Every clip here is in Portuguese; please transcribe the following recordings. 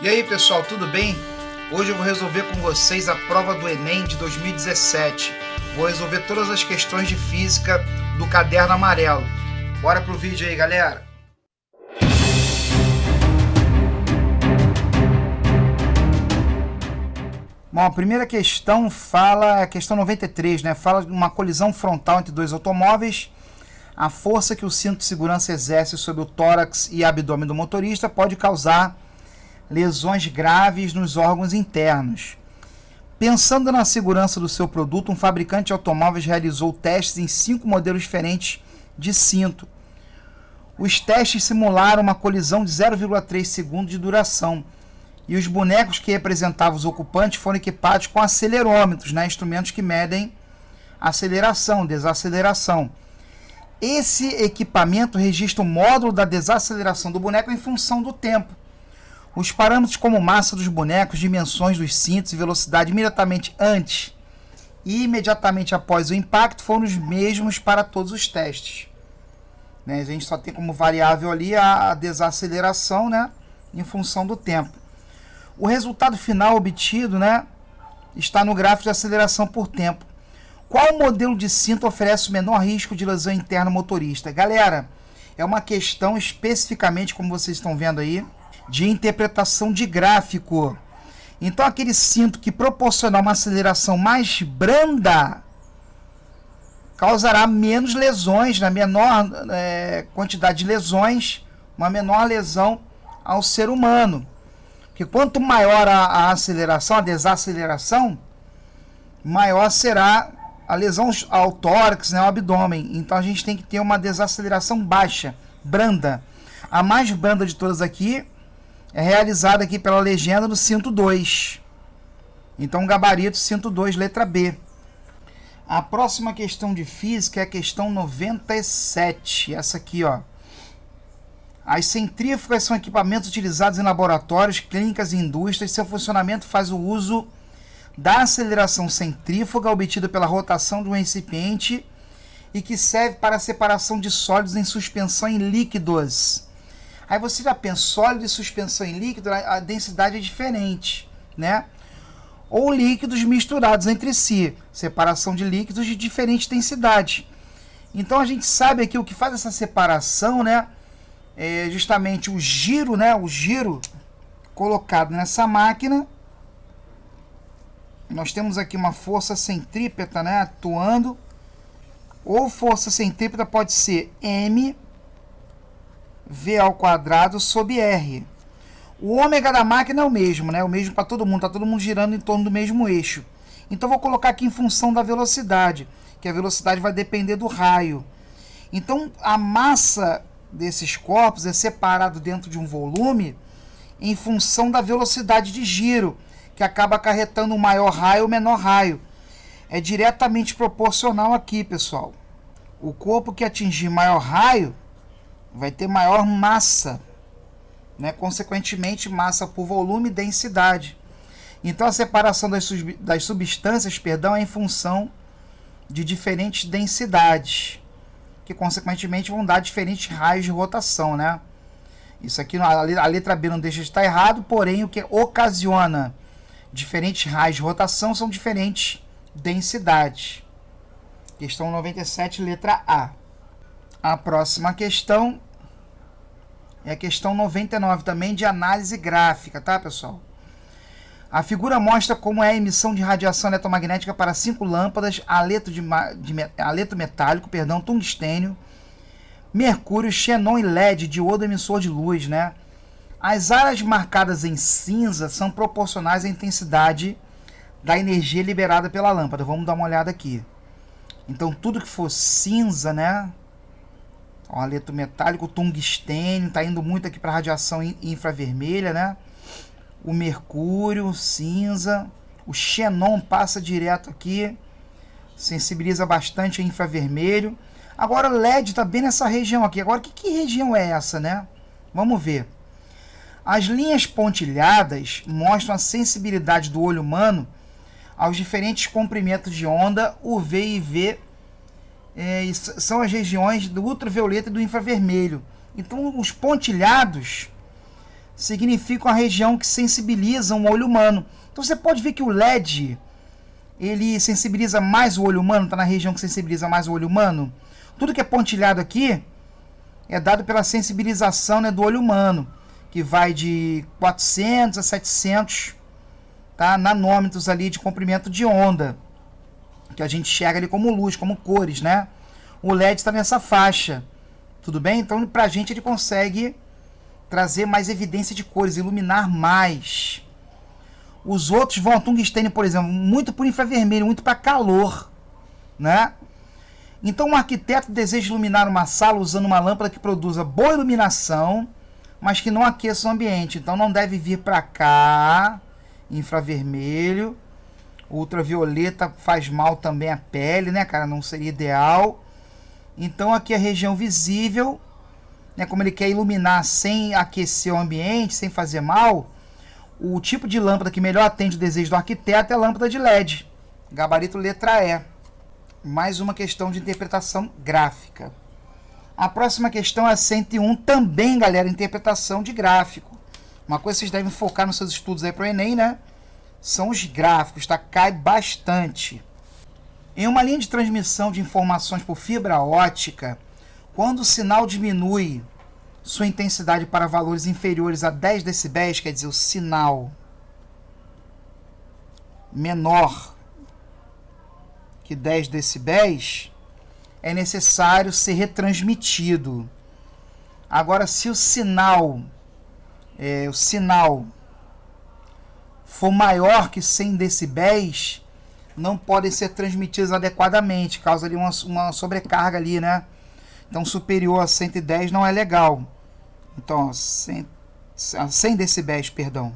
E aí pessoal, tudo bem? Hoje eu vou resolver com vocês a prova do Enem de 2017. Vou resolver todas as questões de física do caderno amarelo. Bora pro vídeo aí, galera! Bom, a primeira questão a questão 93, né? Fala de uma colisão frontal entre dois automóveis. A força que o cinto de segurança exerce sobre o tórax e abdômen do motorista pode causar lesões graves nos órgãos internos. Pensando na segurança do seu produto, um fabricante de automóveis realizou testes em 5 modelos diferentes de cinto. Os testes simularam uma colisão de 0,3 segundos de duração e os bonecos que representavam os ocupantes foram equipados com acelerômetros, né, instrumentos que medem aceleração, desaceleração. Esse equipamento registra o módulo da desaceleração do boneco em função do tempo. Os parâmetros como massa dos bonecos, dimensões dos cintos e velocidade imediatamente antes e imediatamente após o impacto foram os mesmos para todos os testes. Né? A gente só tem como variável ali a desaceleração, né, em função do tempo. O resultado final obtido, né, está no gráfico de aceleração por tempo. Qual modelo de cinto oferece o menor risco de lesão interna ao motorista? Galera, é uma questão especificamente, como vocês estão vendo aí, de interpretação de gráfico. Então aquele cinto que proporcionar uma aceleração mais branda causará menos lesões, na menor quantidade de lesões, uma menor lesão ao ser humano. Porque quanto maior a aceleração, a desaceleração, maior será a lesão ao tórax, né, ao abdômen. Então a gente tem que ter uma desaceleração baixa, branda. A mais branda de todas aqui é realizada aqui pela legenda no cinto 2. Então, gabarito cinto 2, letra B. A próxima questão de física é a questão 97. Essa aqui, ó. As centrífugas são equipamentos utilizados em laboratórios, clínicas e indústrias. Seu funcionamento faz o uso da aceleração centrífuga obtida pela rotação de um recipiente e que serve para a separação de sólidos em suspensão em líquidos. Aí você já pensa, sólido e suspensão em líquido, a densidade é diferente, né? Ou líquidos misturados entre si, separação de líquidos de diferente densidade. Então a gente sabe aqui o que faz essa separação, né? É justamente o giro, né? O giro colocado nessa máquina. Nós temos aqui uma força centrípeta, né, atuando. Ou força centrípeta pode ser M V ao quadrado sobre R. O ômega da máquina é o mesmo, né? O mesmo para todo mundo, está todo mundo girando em torno do mesmo eixo. Então vou colocar aqui em função da velocidade, que a velocidade vai depender do raio. Então a massa desses corpos é separado dentro de um volume em função da velocidade de giro, que acaba acarretando um maior raio ou menor raio. É diretamente proporcional aqui, pessoal. O corpo que atingir maior raio vai ter maior massa, né? Consequentemente, massa por volume e densidade. Então, a separação das substâncias, é em função de diferentes densidades, que consequentemente vão dar diferentes raios de rotação, né? Isso aqui, a letra B não deixa de estar errado, porém, o que ocasiona diferentes raios de rotação são diferentes densidades. Questão 97, letra A. A próxima questão é a questão 99, também de análise gráfica, tá, pessoal? A figura mostra como é a emissão de radiação eletromagnética para 5 lâmpadas, haleto metálico, tungstênio, mercúrio, xenon e LED, diodo emissor de luz, né? As áreas marcadas em cinza são proporcionais à intensidade da energia liberada pela lâmpada. Vamos dar uma olhada aqui. Então, tudo que for cinza, né? O haleto metálico, o tungstênio, está indo muito aqui para a radiação infravermelha, né? O mercúrio, cinza. O xenon passa direto aqui, sensibiliza bastante a infravermelho. Agora, o LED está bem nessa região aqui. Agora, que região é essa, né? Vamos ver. As linhas pontilhadas mostram a sensibilidade do olho humano aos diferentes comprimentos de onda UV e IV. São as regiões do ultravioleta e do infravermelho. Então, os pontilhados significa uma região que sensibiliza um olho humano. Então você pode ver que o LED, ele sensibiliza mais o olho humano, está na região que sensibiliza mais o olho humano. Tudo que é pontilhado aqui é dado pela sensibilização, né, do olho humano, que vai de 400 a 700, tá, nanômetros ali de comprimento de onda, que a gente enxerga ali como luz, como cores, né? O LED está nessa faixa, tudo bem? Então, para a gente, ele consegue trazer mais evidência de cores, iluminar mais. Os outros vão a tungstênio, por exemplo, muito para infravermelho, muito para calor, né? Então, um arquiteto deseja iluminar uma sala usando uma lâmpada que produza boa iluminação, mas que não aqueça o ambiente. Então, não deve vir para cá, infravermelho. Ultravioleta faz mal também à pele, né, cara? Não seria ideal. Então, aqui a região visível, né, como ele quer iluminar sem aquecer o ambiente, sem fazer mal, o tipo de lâmpada que melhor atende o desejo do arquiteto é a lâmpada de LED. Gabarito letra E. Mais uma questão de interpretação gráfica. A próxima questão é a 101, também, galera, interpretação de gráfico. Uma coisa que vocês devem focar nos seus estudos aí para o Enem, né? São os gráficos, tá? Cai bastante. Em uma linha de transmissão de informações por fibra ótica, quando o sinal diminui sua intensidade para valores inferiores a 10 decibéis, quer dizer, o sinal menor que 10 decibéis, é necessário ser retransmitido. Agora, se o sinal for maior que 100 decibéis, não podem ser transmitidos adequadamente, causa ali uma sobrecarga ali, né? Então, superior a 110 não é legal. Então, 100 decibéis, perdão.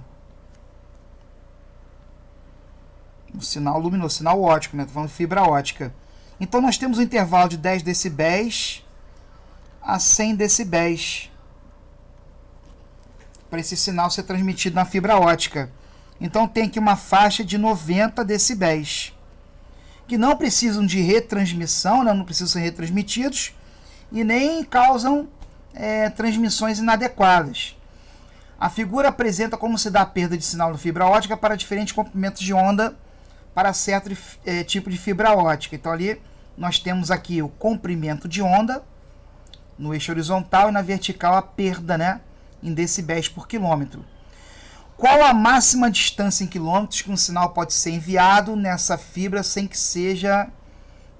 O sinal luminoso, sinal óptico, né? Estou falando de fibra ótica. Então, nós temos um intervalo de 10 decibéis a 100 decibéis para esse sinal ser transmitido na fibra ótica. Então, tem aqui uma faixa de 90 decibéis, que não precisam de retransmissão, né? Não precisam ser retransmitidos e nem causam transmissões inadequadas. A figura apresenta como se dá a perda de sinal de fibra ótica para diferentes comprimentos de onda para certo tipo de fibra ótica. Então, ali nós temos aqui o comprimento de onda no eixo horizontal e na vertical a perda, né, em decibéis por quilômetro. Qual a máxima distância em quilômetros que um sinal pode ser enviado nessa fibra sem que seja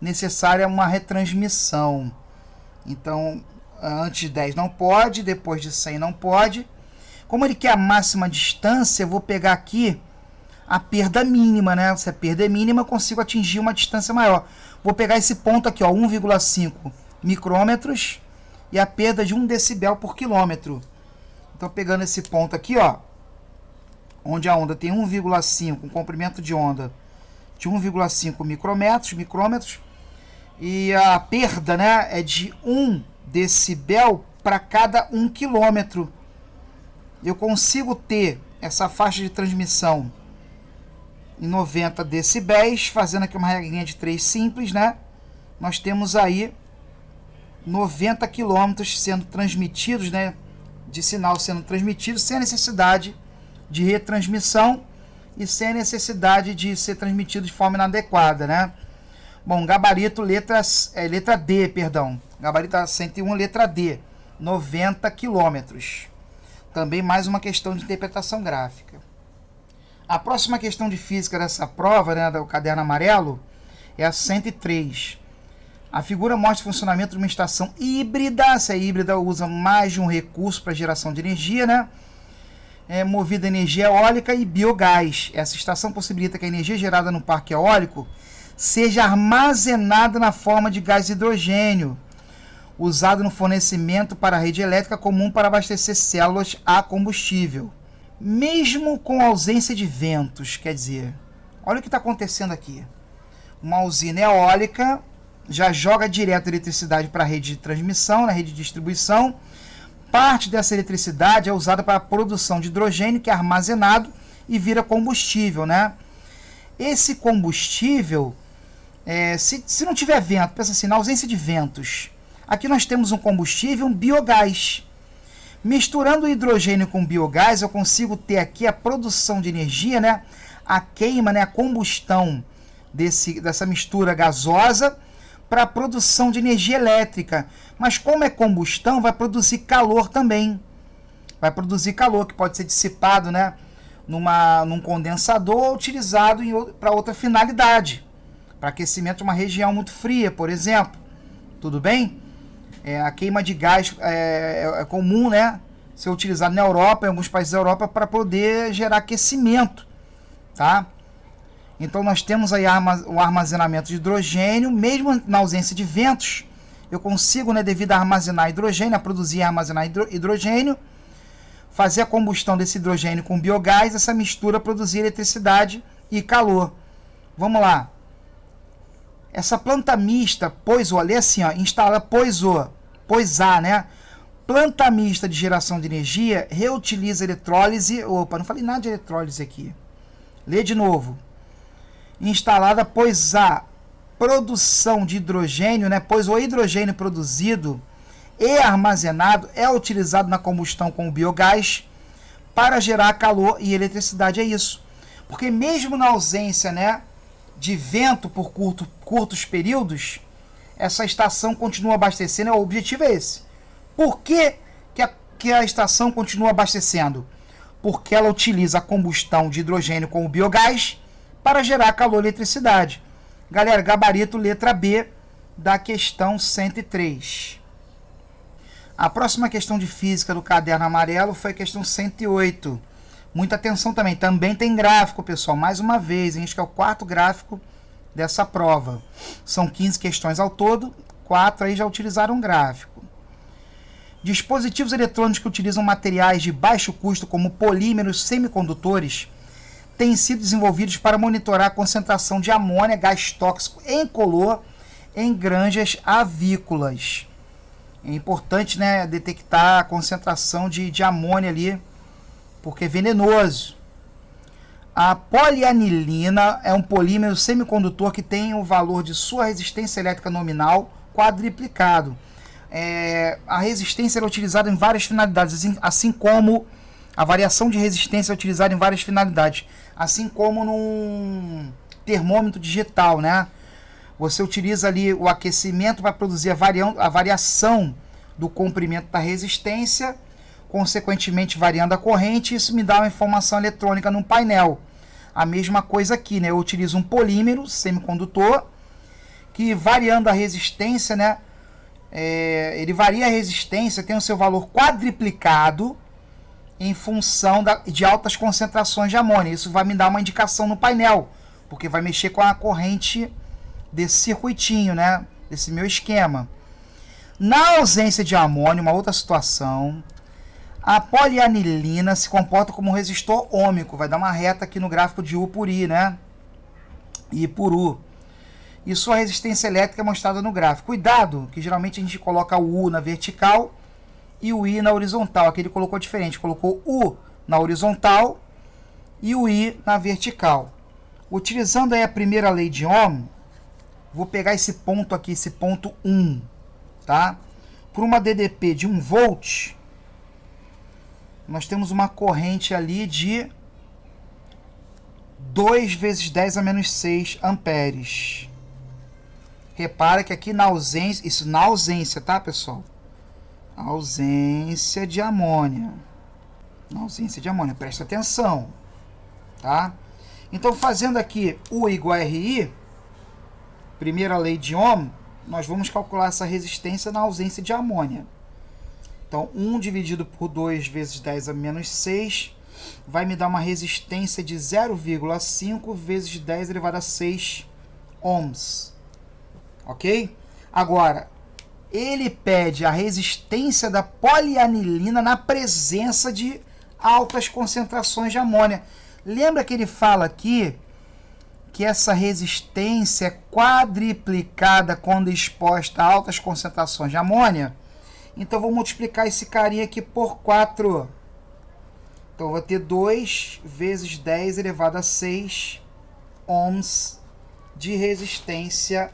necessária uma retransmissão? Então, antes de 10 não pode, depois de 100 não pode. Como ele quer a máxima distância, eu vou pegar aqui a perda mínima, né? Se a perda é mínima, eu consigo atingir uma distância maior. Vou pegar esse ponto aqui, ó, 1,5 micrômetros e a perda de 1 decibel por quilômetro. Então, pegando esse ponto aqui, ó, onde a onda tem 1,5, um comprimento de onda de 1,5 micrômetros, e a perda, né, é de 1 decibel para cada 1 quilômetro. Eu consigo ter essa faixa de transmissão em 90 decibéis, fazendo aqui uma regrinha de 3 simples, né? Nós temos aí 90 quilômetros sendo transmitidos, né, de sinal sendo transmitido sem a necessidade de retransmissão e sem a necessidade de ser transmitido de forma inadequada, né? Bom, gabarito letra D, perdão. Gabarito 101, letra D, 90 quilômetros. Também mais uma questão de interpretação gráfica. A próxima questão de física dessa prova, né, do caderno amarelo, é a 103. A figura mostra o funcionamento de uma estação híbrida. Essa híbrida usa mais de um recurso para geração de energia, né? Movida a energia eólica e biogás. Essa estação possibilita que a energia gerada no parque eólico seja armazenada na forma de gás hidrogênio, usado no fornecimento para a rede elétrica comum para abastecer células a combustível. Mesmo com ausência de ventos, quer dizer, olha o que está acontecendo aqui. Uma usina eólica já joga direto a eletricidade para a rede de transmissão, na rede de distribuição. Parte dessa eletricidade é usada para a produção de hidrogênio, que é armazenado e vira combustível, né? Esse combustível, se não tiver vento, pensa assim, na ausência de ventos, aqui nós temos um combustível, um biogás. Misturando o hidrogênio com biogás, eu consigo ter aqui a produção de energia, né? A queima, né? A combustão dessa mistura gasosa para a produção de energia elétrica. Mas como é combustão, vai produzir calor também. Vai produzir calor que pode ser dissipado, né? Num condensador ou utilizado para outra finalidade. Para aquecimento de uma região muito fria, por exemplo. Tudo bem? A queima de gás é comum, né? Ser utilizado na Europa, em alguns países da Europa, para poder gerar aquecimento, tá? Então nós temos aí o armazenamento de hidrogênio, mesmo na ausência de ventos, eu consigo, né, devido a armazenar hidrogênio, a produzir e armazenar hidrogênio, fazer a combustão desse hidrogênio com biogás, essa mistura produzir eletricidade e calor. Vamos lá. Essa planta mista, lê assim, ó, instala POISA, né? Planta mista de geração de energia, reutiliza elettrólise. Opa, não falei nada de eletrólise aqui. Lê de novo. Instalada POISA, produção de hidrogênio, né? Pois o hidrogênio produzido e armazenado é utilizado na combustão com o biogás para gerar calor e eletricidade. É isso. Porque mesmo na ausência, né, de vento por curtos períodos, essa estação continua abastecendo. O objetivo é esse. Por que a estação continua abastecendo? Porque ela utiliza a combustão de hidrogênio com o biogás para gerar calor e eletricidade. Galera, gabarito letra B da questão 103. A próxima questão de física do caderno amarelo foi a questão 108. Muita atenção também. Também tem gráfico, pessoal. Mais uma vez, hein? Acho que é o quarto gráfico dessa prova. São 15 questões ao todo. 4 aí já utilizaram gráfico. Dispositivos eletrônicos que utilizam materiais de baixo custo, como polímeros semicondutores, têm sido desenvolvidos para monitorar a concentração de amônia, gás tóxico incolor, em granjas avícolas. É importante, né, detectar a concentração de amônia ali, porque é venenoso. A polianilina é um polímero semicondutor que tem o valor de sua resistência elétrica nominal quadriplicado. A resistência é utilizada em várias finalidades, assim como a variação de resistência é utilizada em várias finalidades, assim como num termômetro digital, né? Você utiliza ali o aquecimento para produzir a variação do comprimento da resistência, consequentemente variando a corrente, isso me dá uma informação eletrônica num painel. A mesma coisa aqui, né? Eu utilizo um polímero semicondutor que, variando a resistência, né? Ele varia a resistência, tem o seu valor quadriplicado em função de altas concentrações de amônia. Isso vai me dar uma indicação no painel, porque vai mexer com a corrente desse circuitinho, né? Desse meu esquema. Na ausência de amônio, uma outra situação, a polianilina se comporta como um resistor ôhmico. Vai dar uma reta aqui no gráfico de U por I, né? I por U. E sua resistência elétrica é mostrada no gráfico. Cuidado, que geralmente a gente coloca o U na vertical e o I na horizontal. Aqui ele colocou diferente. Colocou U na horizontal e o I na vertical. Utilizando aí a primeira lei de Ohm, vou pegar esse ponto aqui, esse ponto 1, tá? Por uma DDP de 1 volt, nós temos uma corrente ali de 2 vezes 10 a menos 6 amperes. Repara que aqui na ausência, isso na ausência, tá, pessoal? Ausência de amônia. Na ausência de amônia, presta atenção, tá? Então, fazendo aqui U igual a RI, primeira lei de Ohm, nós vamos calcular essa resistência na ausência de amônia. Então, 1 dividido por 2 vezes 10 a menos 6 vai me dar uma resistência de 0,5 vezes 10 elevado a 6 ohms. Ok? Agora, ele pede a resistência da polianilina na presença de altas concentrações de amônia. Lembra que ele fala aqui que essa resistência é quadriplicada quando exposta a altas concentrações de amônia? Então, vou multiplicar esse carinha aqui por 4. Então, eu vou ter 2 vezes 10 elevado a 6 ohms de resistência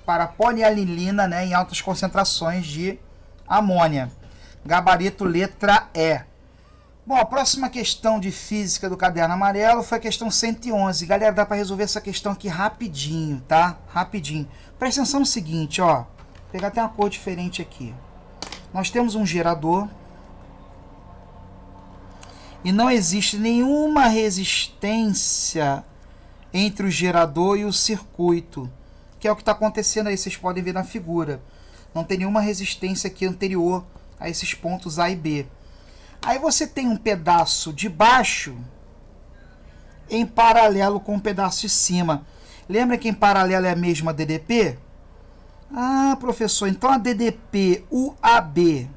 para polianilina, né, em altas concentrações de amônia. Gabarito letra E. Bom, a próxima questão de física do caderno amarelo foi a questão 111. Galera, dá para resolver essa questão aqui rapidinho, tá? Rapidinho. Presta atenção no seguinte, ó. Vou pegar até uma cor diferente aqui. Nós temos um gerador e não existe nenhuma resistência entre o gerador e o circuito, que é o que está acontecendo aí, vocês podem ver na figura. Não tem nenhuma resistência aqui anterior a esses pontos A e B. Aí você tem um pedaço de baixo em paralelo com o pedaço de cima. Lembra que em paralelo é a mesma DDP? Ah, professor, então a DDP UAB,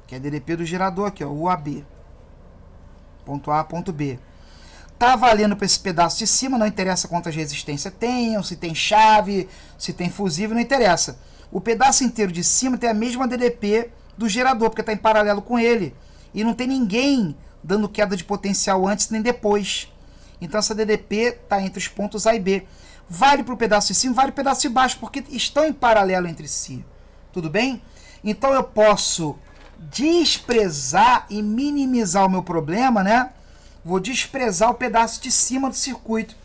que é a DDP do gerador aqui, ó, UAB, ponto A, ponto B, tá valendo para esse pedaço de cima, não interessa quantas resistências tenham, se tem chave, se tem fusível, não interessa. O pedaço inteiro de cima tem a mesma DDP do gerador, porque está em paralelo com ele. E não tem ninguém dando queda de potencial antes nem depois. Então essa DDP está entre os pontos A e B. Vale para o pedaço de cima, vale para o pedaço de baixo, porque estão em paralelo entre si. Tudo bem? Então eu posso desprezar e minimizar o meu problema, né? Vou desprezar o pedaço de cima do circuito.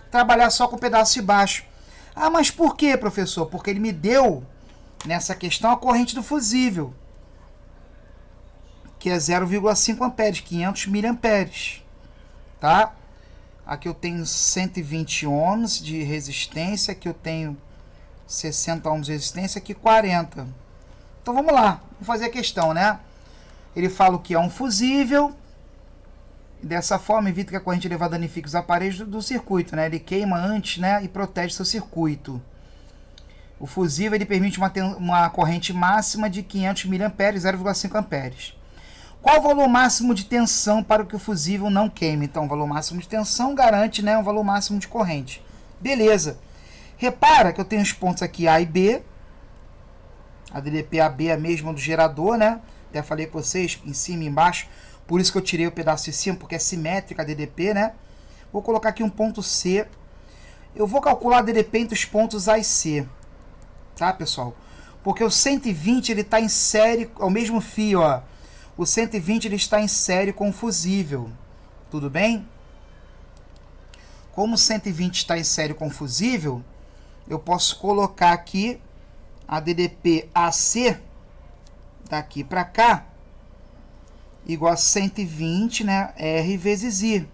Trabalhar só com o pedaço de baixo. Ah, mas por quê, professor? Porque ele me deu, nessa questão, a corrente do fusível, que é 0,5 amperes, 500 miliamperes, tá? Aqui eu tenho 120 ohms de resistência, aqui eu tenho 60 ohms de resistência, aqui 40. Então vamos lá, vamos fazer a questão, né? Ele fala que é um fusível, e dessa forma evita que a corrente elevada danifique os aparelhos do circuito, né? Ele queima antes, né, e protege seu circuito. O fusível ele permite uma corrente máxima de 500 miliamperes, 0,5 amperes. Qual o valor máximo de tensão para que o fusível não queime? Então, o valor máximo de tensão garante, né, um valor máximo de corrente. Beleza. Repara que eu tenho os pontos aqui A e B. A DDP AB é a mesma do gerador, né? Até falei com vocês, em cima e embaixo. Por isso que eu tirei o pedaço de cima, porque é simétrica a DDP, né? Vou colocar aqui um ponto C. Eu vou calcular a DDP entre os pontos A e C. Tá, pessoal? Porque o 120 ele está em série, é o mesmo fio, ó. O 120 ele está em série com o fusível. Tudo bem? Como o 120 está em série com o fusível, eu posso colocar aqui a DDP AC, daqui para cá, igual a 120, né? R vezes I.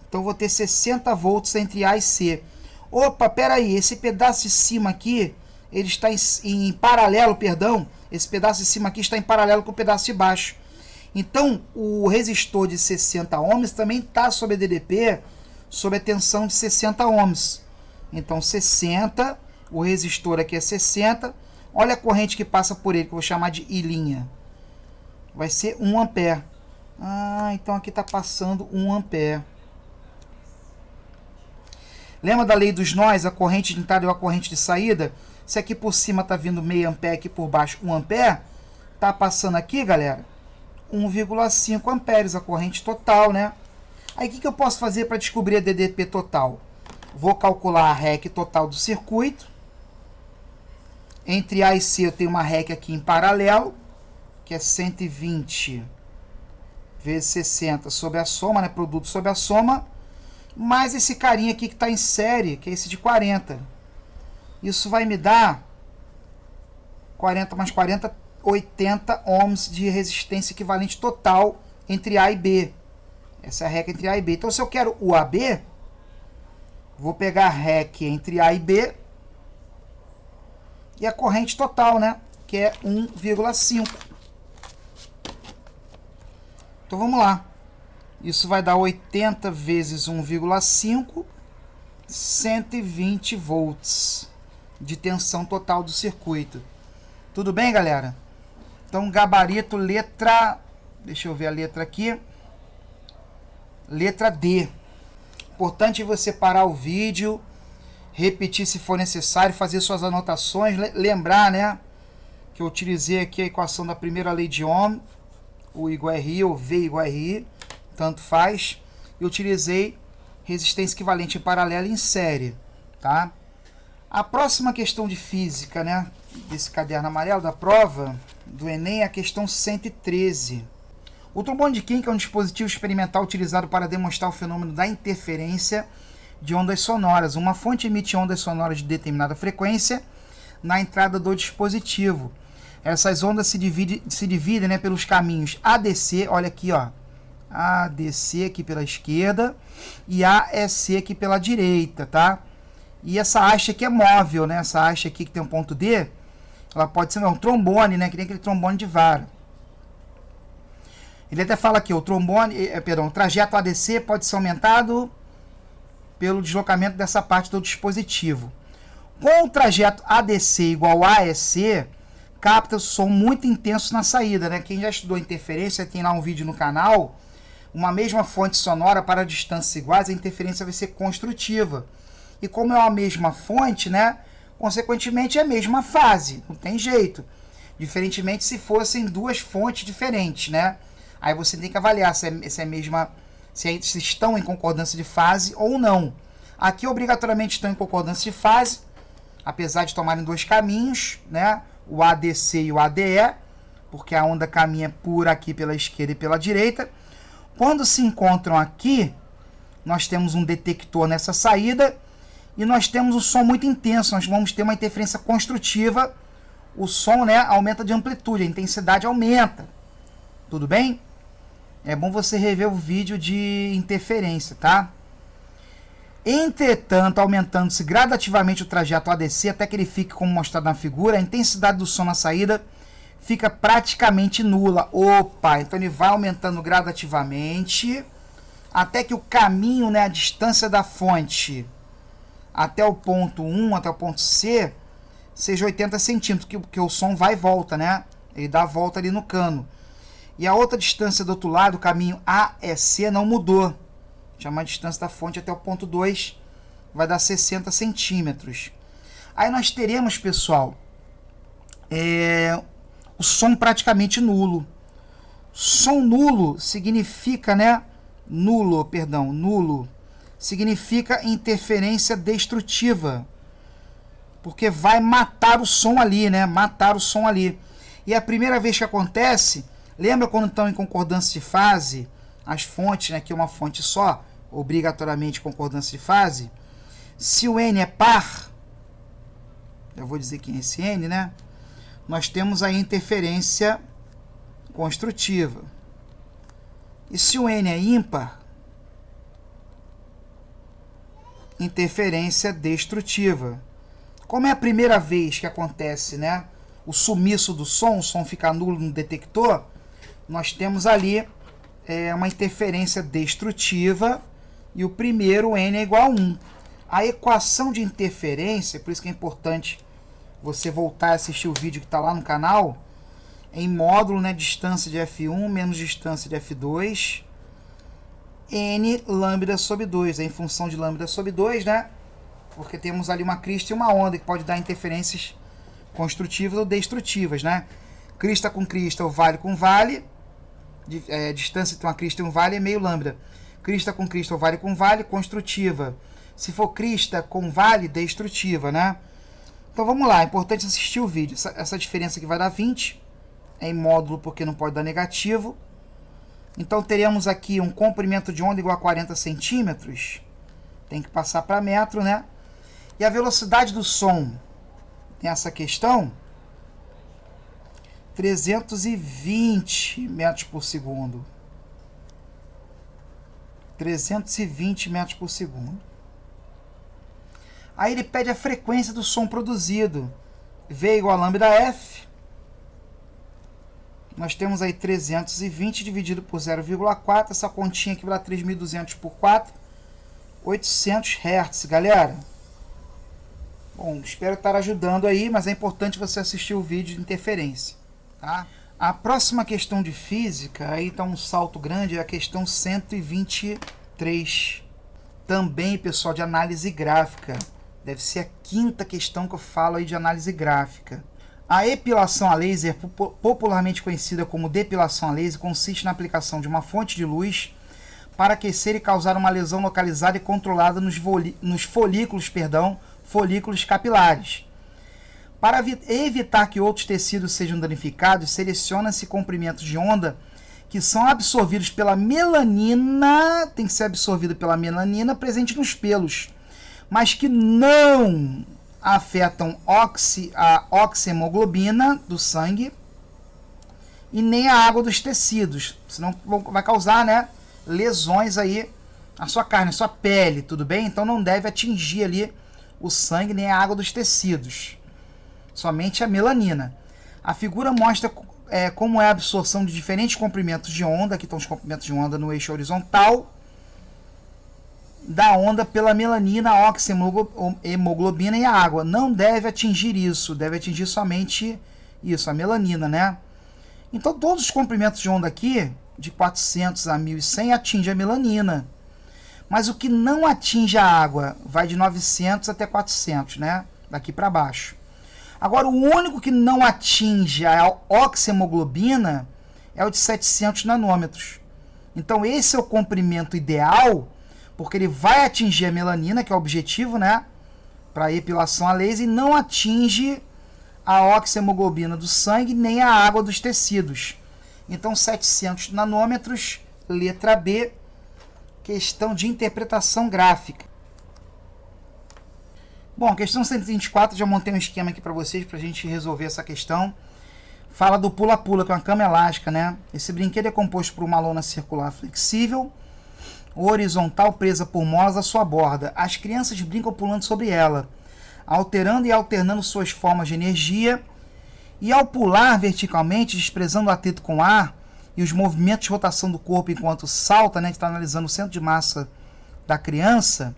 Então, eu vou ter 60 volts entre A e C. Opa, peraí, esse pedaço de cima aqui, ele está em paralelo, perdão. Esse pedaço de cima aqui está em paralelo com o pedaço de baixo. Então, o resistor de 60 ohms também está sob a DDP, sob a tensão de 60 ohms. Então, 60, o resistor aqui é 60. Olha a corrente que passa por ele, que eu vou chamar de I'. Vai ser 1 ampere. Ah, então aqui está passando 1 ampere. Lembra da lei dos nós, a corrente de entrada e a corrente de saída? Se aqui por cima está vindo meio ampere, aqui por baixo 1 ampere, está passando aqui, galera, 1,5 amperes, a corrente total, né? Aí o que eu posso fazer para descobrir a DDP total? Vou calcular a REC total do circuito. Entre A e C eu tenho uma REC aqui em paralelo, que é 120 vezes 60 sobre a soma, né? Produto sobre a soma, mais esse carinha aqui que está em série, que é esse de 40. Isso vai me dar 40 mais 40, 80 ohms de resistência equivalente total entre A e B. Essa é a REC entre A e B. Então, se eu quero o AB, vou pegar a REC entre A e B e a corrente total, né? Que é 1,5. Então, vamos lá. Isso vai dar 80 vezes 1,5, 120 volts de tensão total do circuito. Tudo bem, galera? Então, gabarito letra... Deixa eu ver a letra aqui. Letra D. Importante você parar o vídeo, repetir se for necessário, fazer suas anotações, lembrar, né, que eu utilizei aqui a equação da primeira lei de Ohm, U igual a RI ou V igual a RI, tanto faz. Eu utilizei resistência equivalente em paralelo e em série, tá? A próxima questão de física, né, desse caderno amarelo da prova, do Enem, a questão 113. O trombone de King é um dispositivo experimental utilizado para demonstrar o fenômeno da interferência de ondas sonoras. Uma fonte emite ondas sonoras de determinada frequência na entrada do dispositivo. Essas ondas se dividem, né, pelos caminhos ADC, olha aqui, ó, ADC aqui pela esquerda e AEC aqui pela direita, tá? E essa haste aqui é móvel, né? Essa haste aqui que tem um ponto D, ela pode ser um trombone, né? Que nem aquele trombone de vara. Ele até fala aqui, o trajeto ADC pode ser aumentado pelo deslocamento dessa parte do dispositivo. Com o trajeto ADC igual a AEC, capta o som muito intenso na saída, né? Quem já estudou interferência, tem lá um vídeo no canal, uma mesma fonte sonora para distâncias iguais, a interferência vai ser construtiva. E como é a mesma fonte, né? Consequentemente é a mesma fase, não tem jeito. Diferentemente se fossem duas fontes diferentes, né? Aí você tem que avaliar se estão em concordância de fase ou não. Aqui obrigatoriamente estão em concordância de fase, apesar de tomarem dois caminhos, né? O ADC e o ADE, porque a onda caminha por aqui pela esquerda e pela direita. Quando se encontram aqui, nós temos um detector nessa saída e nós temos um som muito intenso. Nós vamos ter uma interferência construtiva. O som, né, aumenta de amplitude, a intensidade aumenta. Tudo bem? É bom você rever o vídeo de interferência, tá? Entretanto, aumentando-se gradativamente o trajeto ADC até que ele fique como mostrado na figura, a intensidade do som na saída fica praticamente nula. Opa, então ele vai aumentando gradativamente até que o caminho, né, a distância da fonte até o ponto 1, até o ponto C, seja 80 centímetros, que o som vai e volta, né? Ele dá a volta ali no cano. E a outra distância do outro lado, o caminho AEC, não mudou. Chama a distância da fonte até o ponto 2, vai dar 60 centímetros. Aí nós teremos, pessoal, o som praticamente nulo. Som nulo significa, né? Nulo significa interferência destrutiva. Porque vai matar o som ali, né? Matar o som ali. E a primeira vez que acontece, lembra quando estão em concordância de fase, as fontes, né? Aqui é uma fonte só, obrigatoriamente concordância de fase. Se o N é par, eu vou dizer quem é esse N, né? Nós temos a interferência construtiva. E se o N é ímpar, interferência destrutiva. Como é a primeira vez que acontece, né, o sumiço do som, o som fica nulo no detector, nós temos ali uma interferência destrutiva e o primeiro N é igual a 1. A equação de interferência, por isso que é importante você voltar a assistir o vídeo que está lá no canal, em módulo, né, distância de F1 menos distância de F2, N lambda sobre 2, em função de lambda sobre 2, né? Porque temos ali uma crista e uma onda que pode dar interferências construtivas ou destrutivas, né? Crista com crista ou vale com vale, distância entre uma crista e um vale é meio lambda. Crista com crista ou vale com vale, construtiva. Se for crista com vale, destrutiva, né? Então vamos lá, é importante assistir o vídeo. Essa diferença aqui vai dar 20, é em módulo porque não pode dar negativo. Então teremos aqui um comprimento de onda igual a 40 centímetros. Tem que passar para metro, né? E a velocidade do som nessa questão, 320 metros por segundo. 320 metros por segundo. Aí ele pede a frequência do som produzido. V igual a lambda F. Nós temos aí 320 dividido por 0,4. Essa continha aqui vai dar 3.200 por 4. 800 Hz, galera. Bom, espero estar ajudando aí, mas é importante você assistir o vídeo de interferência, tá? A próxima questão de física, aí está um salto grande, é a questão 123. Também, pessoal, de análise gráfica. Deve ser a quinta questão que eu falo aí de análise gráfica. A epilação a laser, popularmente conhecida como depilação a laser, consiste na aplicação de uma fonte de luz para aquecer e causar uma lesão localizada e controlada nos folículos capilares. Para evitar que outros tecidos sejam danificados, seleciona-se comprimentos de onda que são absorvidos pela melanina, tem que ser absorvido pela melanina presente nos pelos, mas que não afetam a oxihemoglobina do sangue e nem a água dos tecidos, senão vai causar, né, lesões aí na sua carne, na sua pele, tudo bem? Então não deve atingir ali o sangue nem a água dos tecidos, somente a melanina. A figura mostra como é a absorção de diferentes comprimentos de onda, aqui estão os comprimentos de onda no eixo horizontal, da onda pela melanina, a oxihemoglobina e a água. Não deve atingir isso, deve atingir somente isso, a melanina, né? Então todos os comprimentos de onda aqui, de 400 a 1100, atinge a melanina. Mas o que não atinge a água vai de 900 até 400, né? Daqui para baixo. Agora, o único que não atinge a oxihemoglobina é o de 700 nanômetros. Então, esse é o comprimento ideal, porque ele vai atingir a melanina, que é o objetivo, né? Para epilação a laser, e não atinge a oxihemoglobina do sangue, nem a água dos tecidos. Então, 700 nanômetros, letra B, questão de interpretação gráfica. Bom, questão 124, já montei um esquema aqui para vocês, para a gente resolver essa questão. Fala do pula-pula, que é uma cama elástica, né? Esse brinquedo é composto por uma lona circular flexível, horizontal, presa por molas à sua borda. As crianças brincam pulando sobre ela, alterando e alternando suas formas de energia, e ao pular verticalmente, desprezando o atrito com o ar e os movimentos de rotação do corpo enquanto salta, né? A gente está analisando o centro de massa da criança.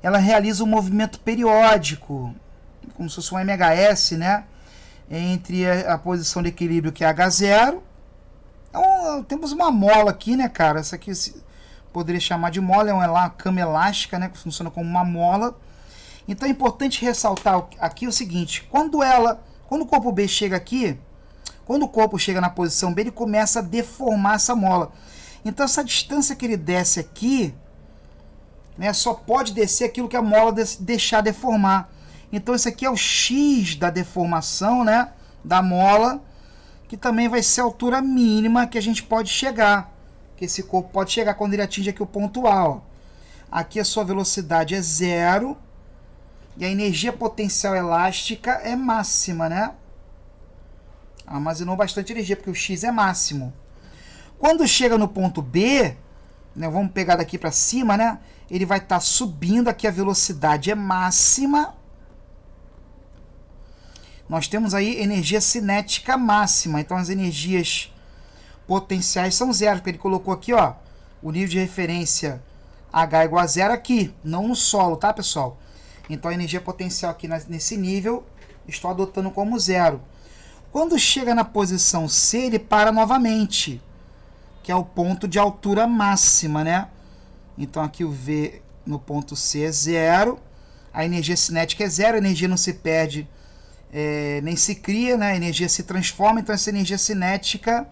Ela realiza um movimento periódico, como se fosse um MHS, né? Entre a posição de equilíbrio, que é H0. Então, temos uma mola aqui, né, cara? Essa aqui poderia chamar de mola, é uma cama elástica, né? Que funciona como uma mola. Então é importante ressaltar aqui o seguinte: quando o corpo B chega aqui, quando o corpo chega na posição B, ele começa a deformar essa mola. Então essa distância que ele desce aqui, né, só pode descer aquilo que a mola deixar deformar. Então esse aqui é o X da deformação, né, da mola, que também vai ser a altura mínima que a gente pode chegar, que esse corpo pode chegar quando ele atinge aqui o ponto A. Ó. Aqui a sua velocidade é 0 e a energia potencial elástica é máxima, né? Armazenou bastante energia, porque o X é máximo. Quando chega no ponto B, né, vamos pegar daqui para cima, né? Ele vai estar subindo, aqui a velocidade é máxima. Nós temos aí energia cinética máxima, então as energias potenciais são zero, porque ele colocou aqui, ó, o nível de referência H igual a zero aqui, não no solo, tá, pessoal? Então a energia potencial aqui nesse nível, estou adotando como zero. Quando chega na posição C, ele para novamente, que é o ponto de altura máxima, né? Então aqui o V no ponto C é zero, a energia cinética é zero, a energia não se perde, nem se cria, né? A energia se transforma, então essa energia cinética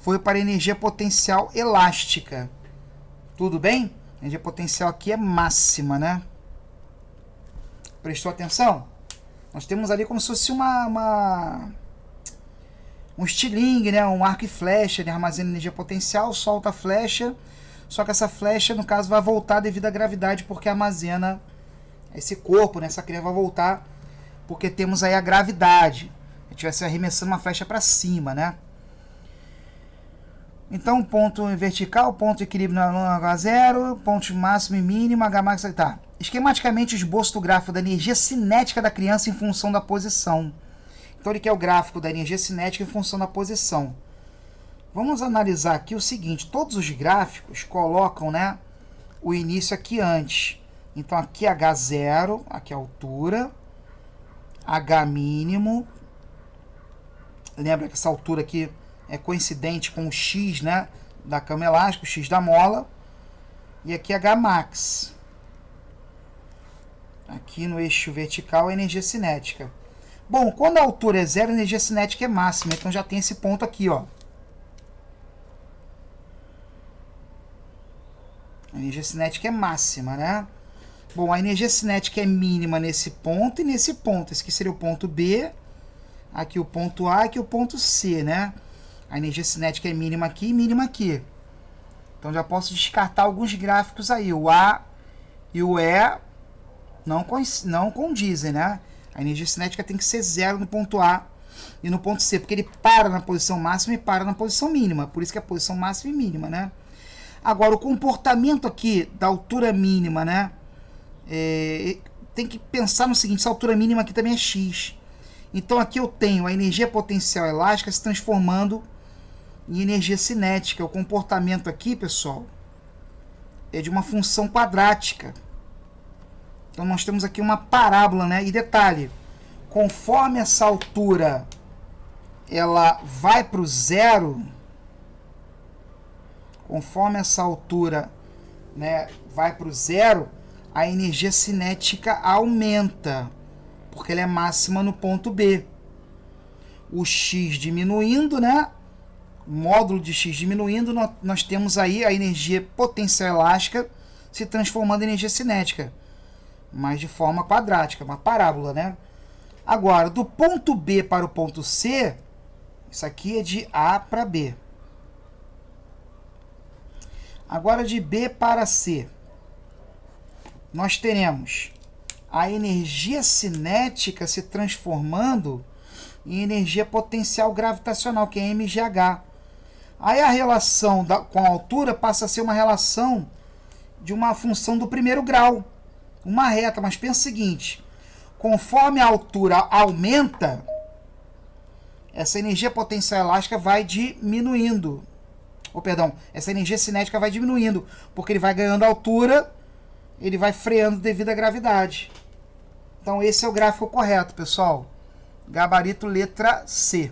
foi para a energia potencial elástica. Tudo bem? A energia potencial aqui é máxima, né? Prestou atenção? Nós temos ali como se fosse um estilingue, né? Um arco e flecha, ele armazena energia potencial, solta a flecha, só que essa flecha, no caso, vai voltar devido à gravidade, porque armazena esse corpo, né? Essa criança vai voltar porque temos aí a gravidade. A gente vai se arremessando uma flecha para cima, né? Então, ponto vertical, ponto de equilíbrio no H0, ponto máximo e mínimo, H max, tá. Esquematicamente, o esboço do gráfico da energia cinética da criança em função da posição. Então, ele quer o gráfico da energia cinética em função da posição. Vamos analisar aqui o seguinte: todos os gráficos colocam, né, o início aqui antes. Então, aqui é H0, aqui é a altura, H mínimo. Lembra que essa altura aqui é coincidente com o X, né, da cama elástica, o X da mola. E aqui é H max. Aqui no eixo vertical é energia cinética. Bom, quando a altura é zero, a energia cinética é máxima. Então já tem esse ponto aqui, ó. A energia cinética é máxima, né? Bom, a energia cinética é mínima nesse ponto e nesse ponto. Esse aqui seria o ponto B, aqui o ponto A e aqui o ponto C, né? A energia cinética é mínima aqui e mínima aqui. Então já posso descartar alguns gráficos aí. O A e o E não condizem, né? A energia cinética tem que ser zero no ponto A e no ponto C, porque ele para na posição máxima e para na posição mínima. Por isso que é a posição máxima e mínima, né? Agora, o comportamento aqui da altura mínima, né? Tem que pensar no seguinte, essa altura mínima aqui também é x. Então aqui eu tenho a energia potencial elástica se transformando em energia cinética. O comportamento aqui, pessoal, é de uma função quadrática. Então nós temos aqui uma parábola, né? E detalhe, conforme essa altura ela vai para o zero, conforme essa altura, né, vai para o zero, a energia cinética aumenta, porque ela é máxima no ponto B. O x diminuindo, né? O módulo de x diminuindo, nós temos aí a energia potencial elástica se transformando em energia cinética, mas de forma quadrática, uma parábola, né? Agora, do ponto B para o ponto C, isso aqui é de A para B. Agora, de B para C, nós teremos a energia cinética se transformando em energia potencial gravitacional, que é mgh. Aí a relação com a altura passa a ser uma relação de uma função do primeiro grau, uma reta. Mas pensa o seguinte, conforme a altura aumenta, essa energia potencial elástica vai diminuindo. Essa energia cinética vai diminuindo, porque ele vai ganhando altura, ele vai freando devido à gravidade. Então esse é o gráfico correto, pessoal. Gabarito letra C.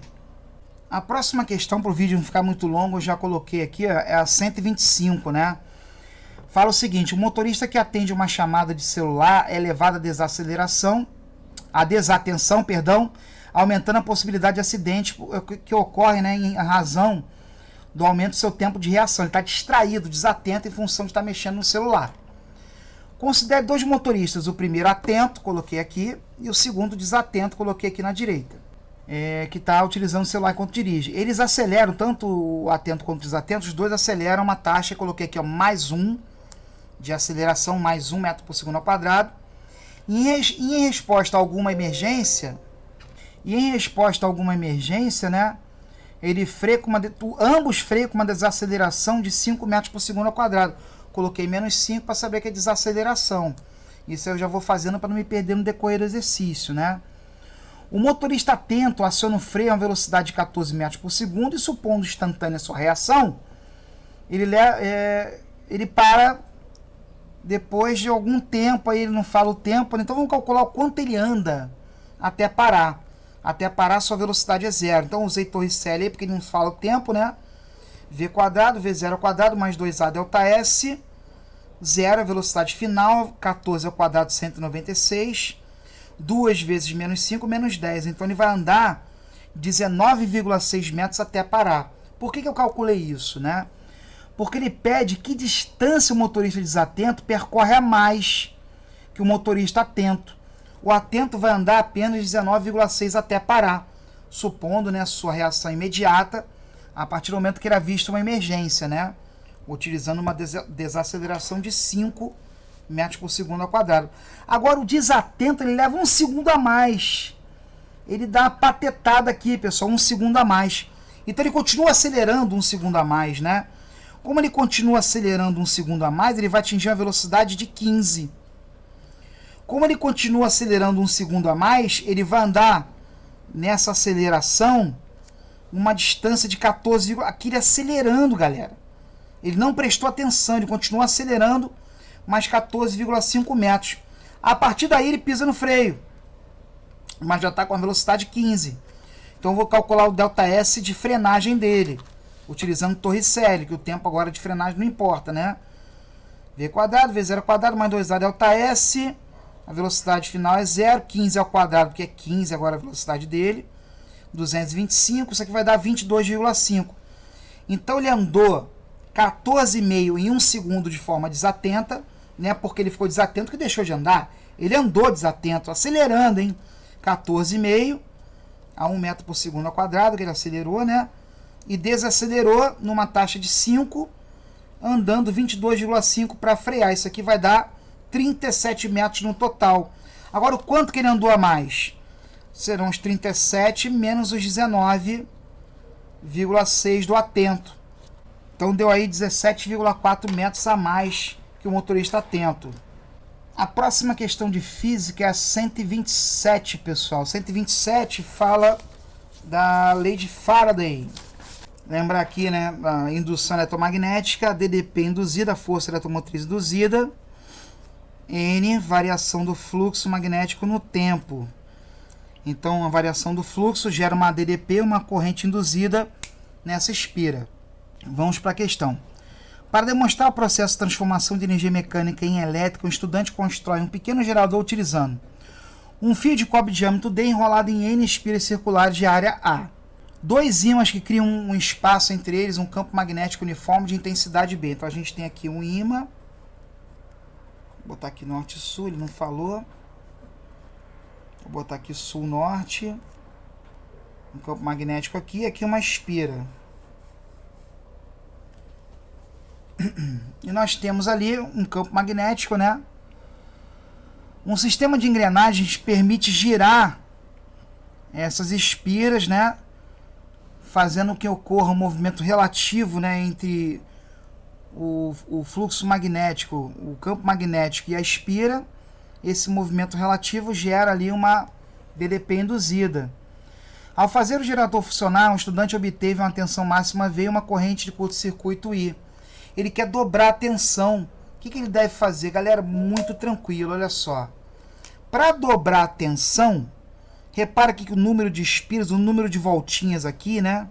A próxima questão, para o vídeo não ficar muito longo, eu já coloquei aqui, é a 125, né? Fala o seguinte, o motorista que atende uma chamada de celular é levado à desatenção, aumentando a possibilidade de acidente que ocorre, né, em razão do aumento do seu tempo de reação. Ele está distraído, desatento, em função de estar mexendo no celular. Considere dois motoristas, o primeiro atento, coloquei aqui, e o segundo desatento, coloquei aqui na direita, que está utilizando o celular enquanto dirige. Eles aceleram, tanto o atento quanto o desatento, os dois aceleram uma taxa, coloquei aqui, ó, mais 1 de aceleração, mais 1 metro por segundo ao quadrado. E em resposta a alguma emergência, né, ambos freiam com uma desaceleração de 5 metros por segundo ao quadrado. Coloquei menos 5 para saber que é desaceleração. Isso eu já vou fazendo para não me perder no decorrer do exercício, né? O motorista atento aciona o freio a uma velocidade de 14 metros por segundo e, supondo instantânea sua reação, ele para depois de algum tempo, aí ele não fala o tempo, então vamos calcular o quanto ele anda até parar. Até parar, sua velocidade é zero. Então usei Torricelli aí, porque ele não fala o tempo, né? V quadrado, V0 ao quadrado, mais 2A delta S, 0 a velocidade final, 14 ao quadrado, 196, 2 vezes menos 5, menos 10. Então ele vai andar 19,6 metros até parar. Por que eu calculei isso, né? Porque ele pede que distância o motorista desatento percorre a mais que o motorista atento. O atento vai andar apenas 19,6 até parar, supondo, né, sua reação imediata, a partir do momento que era vista uma emergência, né? Utilizando uma desaceleração de 5 metros por segundo ao quadrado. Agora, o desatento, ele leva 1 segundo a mais. Ele dá uma patetada aqui, pessoal, 1 segundo a mais. Então, ele continua acelerando 1 segundo a mais, né? Como ele continua acelerando 1 segundo a mais, ele vai atingir uma velocidade de 15. Como ele continua acelerando 1 segundo a mais, ele vai andar nessa aceleração uma distância de 14, aqui ele acelerando, galera. Ele não prestou atenção, ele continua acelerando mais 14,5 metros. A partir daí ele pisa no freio, mas já está com a velocidade 15. Então eu vou calcular o ΔS de frenagem dele, utilizando Torricelli, que o tempo agora de frenagem não importa, né? V quadrado, V0 ao quadrado, mais 2A ΔS, a velocidade final é 0, 15 ao quadrado, porque é 15 agora a velocidade dele, 225, isso aqui vai dar 22,5. Então ele andou 14,5 em 1 segundo de forma desatenta, né, porque ele ficou desatento que deixou de andar. Ele andou desatento, acelerando, hein? 14,5 a 1 metro por segundo ao quadrado, que ele acelerou, né? E desacelerou numa taxa de 5, andando 22,5 para frear. Isso aqui vai dar 37 metros no total. Agora, o quanto que ele andou a mais? Serão os 37 menos os 19,6 do atento. Então deu aí 17,4 metros a mais que o motorista atento. A próxima questão de física é a 127, pessoal. 127 fala da lei de Faraday. Lembra aqui, né, a indução eletromagnética, a DDP induzida, a força eletromotriz induzida, N, variação do fluxo magnético no tempo. Então, a variação do fluxo gera uma DDP, uma corrente induzida nessa espira. Vamos para a questão. Para demonstrar o processo de transformação de energia mecânica em elétrica, o estudante constrói um pequeno gerador utilizando um fio de cobre de diâmetro D enrolado em N espiras circulares de área A. 2 ímãs que criam um espaço entre eles, um campo magnético uniforme de intensidade B. Então a gente tem aqui um ímã. Vou botar aqui norte e sul, ele não falou. Vou botar aqui sul-norte. Um campo magnético aqui, aqui uma espira. E nós temos ali um campo magnético, né? Um sistema de engrenagens permite girar essas espiras, né? Fazendo que ocorra um movimento relativo, né? Entre o fluxo magnético, o campo magnético e a espira. Esse movimento relativo gera ali uma DDP induzida. Ao fazer o gerador funcionar, o estudante obteve uma tensão máxima V e uma corrente de curto-circuito I. Ele quer dobrar a tensão. O que ele deve fazer? Galera, muito tranquilo, olha só. Para dobrar a tensão, repara aqui que o número de espiras, o número de voltinhas aqui, né?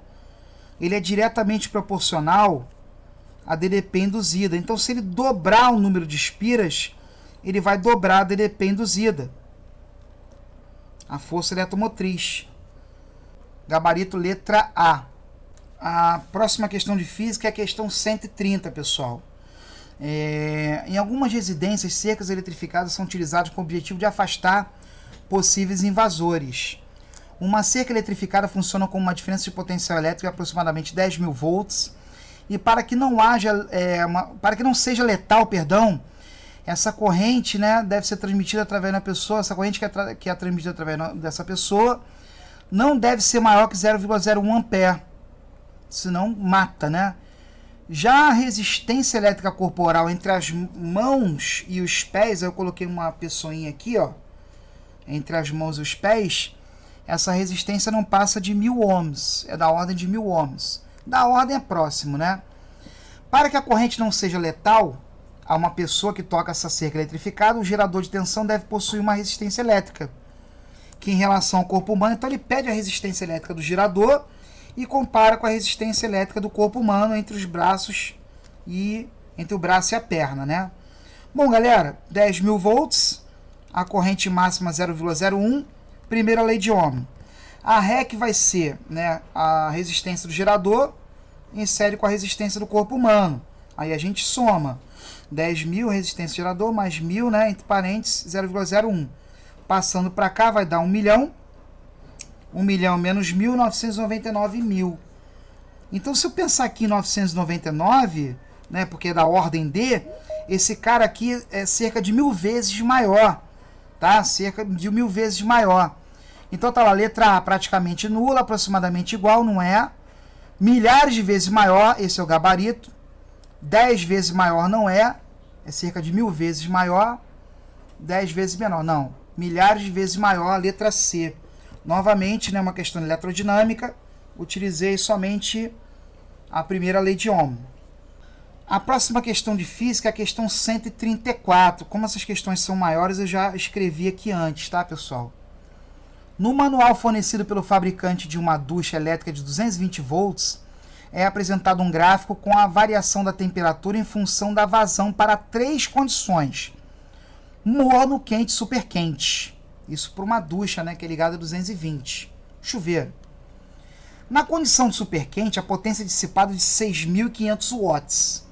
Ele é diretamente proporcional à DDP induzida. Então, se ele dobrar o número de espiras, ele vai dobrar a DDP induzida. A força eletromotriz. Gabarito letra A. A próxima questão de física é a questão 130, pessoal. Em algumas residências, cercas eletrificadas são utilizadas com o objetivo de afastar possíveis invasores. Uma cerca eletrificada funciona com uma diferença de potencial elétrico de aproximadamente 10.000 volts. E para que não seja letal, essa corrente, né, deve ser transmitida através da pessoa. Essa corrente que é transmitida através dessa pessoa não deve ser maior que 0,01 ampere. Senão mata, né? Já a resistência elétrica corporal entre as mãos e os pés, eu coloquei uma pessoinha aqui, ó, entre as mãos e os pés, essa resistência não passa de 1.000 ohms, é da ordem de 1.000 ohms. Da ordem é próximo, né? Para que a corrente não seja letal a uma pessoa que toca essa cerca eletrificada, o gerador de tensão deve possuir uma resistência elétrica, que em relação ao corpo humano, então ele pede a resistência elétrica do gerador e compara com a resistência elétrica do corpo humano entre os braços e entre o braço e a perna, né? Bom, galera, 10.000 volts, a corrente máxima 0,01, primeira lei de Ohm. A REC vai ser, né, a resistência do gerador em série com a resistência do corpo humano. Aí a gente soma 10.000 resistência do gerador mais 1.000, né, entre parênteses 0,01. Passando para cá vai dar 1 milhão. 1 milhão menos 1.000, 999.000. Então, se eu pensar aqui em 999, né, porque é da ordem D, esse cara aqui é cerca de 1.000 vezes maior, tá? Cerca de 1.000 vezes maior. Então, tá lá, letra A praticamente nula, aproximadamente igual, não é? Milhares de vezes maior, esse é o gabarito. 10 vezes maior não é cerca de 1.000 vezes maior. 10 vezes menor, não. Milhares de vezes maior, letra C. Novamente, né, uma questão eletrodinâmica, utilizei somente a primeira lei de Ohm. A próxima questão de física é a questão 134. Como essas questões são maiores, eu já escrevi aqui antes, tá, pessoal? No manual fornecido pelo fabricante de uma ducha elétrica de 220 volts, é apresentado um gráfico com a variação da temperatura em função da vazão para 3 condições: morno, quente e super quente. Isso para uma ducha, né, que é ligada a 220. Chuveiro. Na condição de super quente, a potência dissipada é de 6.500 watts.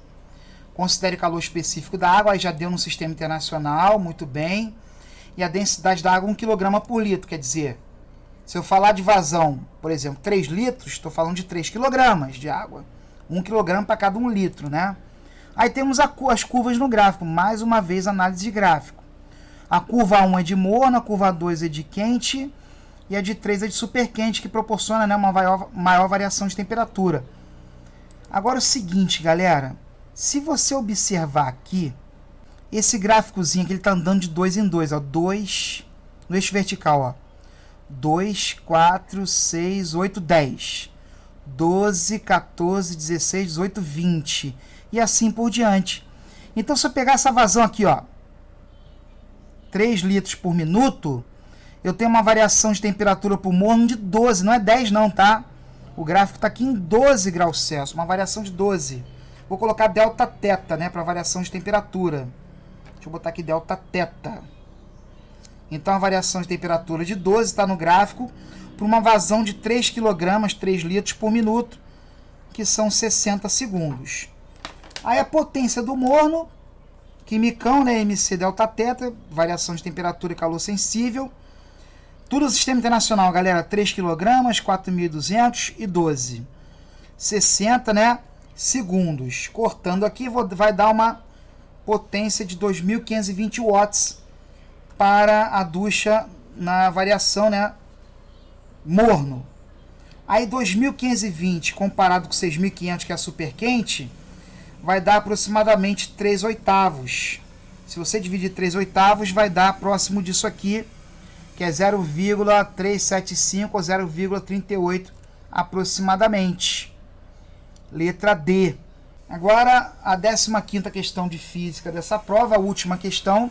Considere o calor específico da água, aí já deu no sistema internacional, muito bem. E a densidade da água 1 kg por litro, quer dizer, se eu falar de vazão, por exemplo, 3 litros, estou falando de 3 kg de água. 1 kg para cada 1 litro, né? Aí temos as curvas no gráfico, mais uma vez análise de gráfico. A curva 1 é de morno, a curva 2 é de quente e a de 3 é de super quente, que proporciona, né, uma maior variação de temperatura. Agora o seguinte, galera, se você observar aqui, esse gráficozinho que ele está andando de 2 em 2, ó, 2 no eixo vertical, ó, 2, 4, 6, 8, 10, 12, 14, 16, 18, 20 e assim por diante. Então, se eu pegar essa vazão aqui, ó, 3 litros por minuto, eu tenho uma variação de temperatura por morno de 12, não é 10 não, tá? O gráfico está aqui em 12 graus Celsius, uma variação de 12. Vou colocar delta teta, né, para variação de temperatura. Deixa eu botar aqui delta teta. Então, a variação de temperatura de 12 está no gráfico por uma vazão de 3 kg, 3 litros por minuto, que são 60 segundos. Aí a potência do morno, quimicão, né, MC delta teta, variação de temperatura e calor sensível. Tudo no sistema internacional, galera, 3 kg, 4.200 e 12. 60, né, segundos. Cortando aqui, vai dar uma potência de 2.520 watts para a ducha na variação, né, morno. Aí 2.520 comparado com 6.500, que é super quente, vai dar aproximadamente 3/8. Se você dividir 3/8, vai dar próximo disso aqui, que é 0,375 ou 0,38 aproximadamente. Letra D. Agora, a 15ª questão de física dessa prova, a última questão,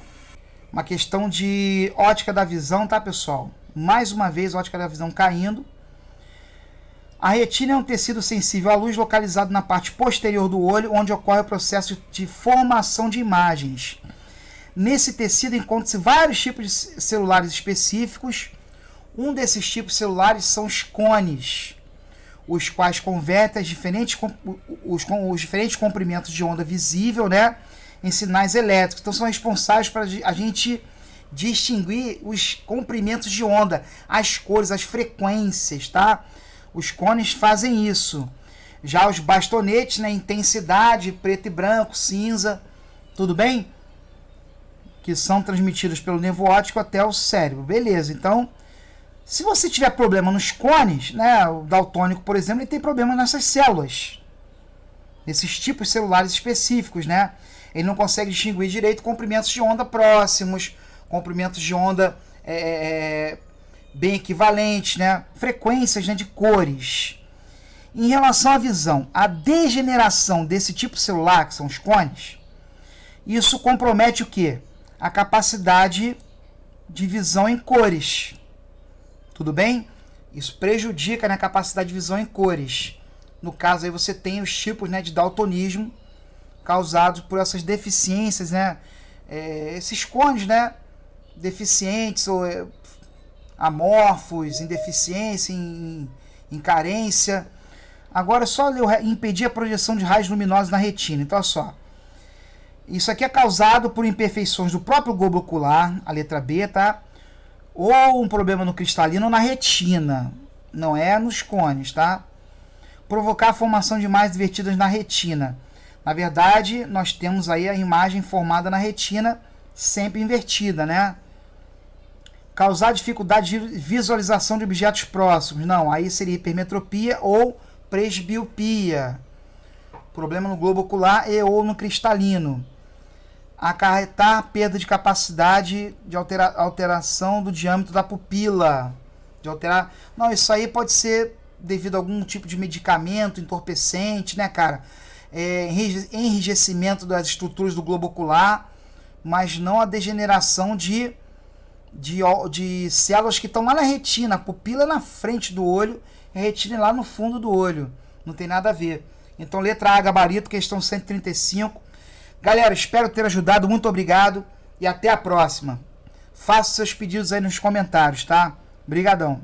uma questão de ótica da visão, tá, pessoal? Mais uma vez, ótica da visão caindo. A retina é um tecido sensível à luz localizado na parte posterior do olho, onde ocorre o processo de formação de imagens. Nesse tecido encontram-se vários tipos de celulares específicos. Um desses tipos celulares são os cones, os quais convertem os diferentes comprimentos de onda visível, né, em sinais elétricos. Então, são responsáveis para a gente distinguir os comprimentos de onda, as cores, as frequências, tá? Os cones fazem isso. Já os bastonetes, né, intensidade, preto e branco, cinza, tudo bem? Que são transmitidos pelo nervo óptico até o cérebro. Beleza, então, se você tiver problema nos cones, né, o daltônico, por exemplo, ele tem problema nessas células, nesses tipos celulares específicos, né? Ele não consegue distinguir direito comprimentos de onda próximos, comprimentos de onda bem equivalentes, né? Frequências, né, de cores. Em relação à visão, a degeneração desse tipo celular, que são os cones, isso compromete o quê? A capacidade de visão em cores. Tudo bem? Isso prejudica, né, a capacidade de visão em cores. No caso, aí você tem os tipos, né, de daltonismo causados por essas deficiências, né? Esses cones, né, deficientes ou amorfos, em deficiência, em carência. Agora, só impedir a projeção de raios luminosos na retina. Então, olha só. Isso aqui é causado por imperfeições do próprio globo ocular, a letra B, tá? Ou um problema no cristalino ou na retina. Não é nos cones, tá? Provocar a formação de imagens invertidas na retina. Na verdade, nós temos aí a imagem formada na retina, sempre invertida, né? Causar dificuldade de visualização de objetos próximos. Não, aí seria hipermetropia ou presbiopia. Problema no globo ocular e ou no cristalino. Acarretar perda de capacidade de alteração do diâmetro da pupila. Não, isso aí pode ser devido a algum tipo de medicamento entorpecente, né, cara? Enrijecimento das estruturas do globo ocular, mas não a degeneração de células que estão lá na retina. A pupila é na frente do olho, a retina é lá no fundo do olho. Não tem nada a ver. Então, letra A, gabarito, questão 135. Galera, espero ter ajudado. Muito obrigado e até a próxima. Faça seus pedidos aí nos comentários, tá? Obrigadão.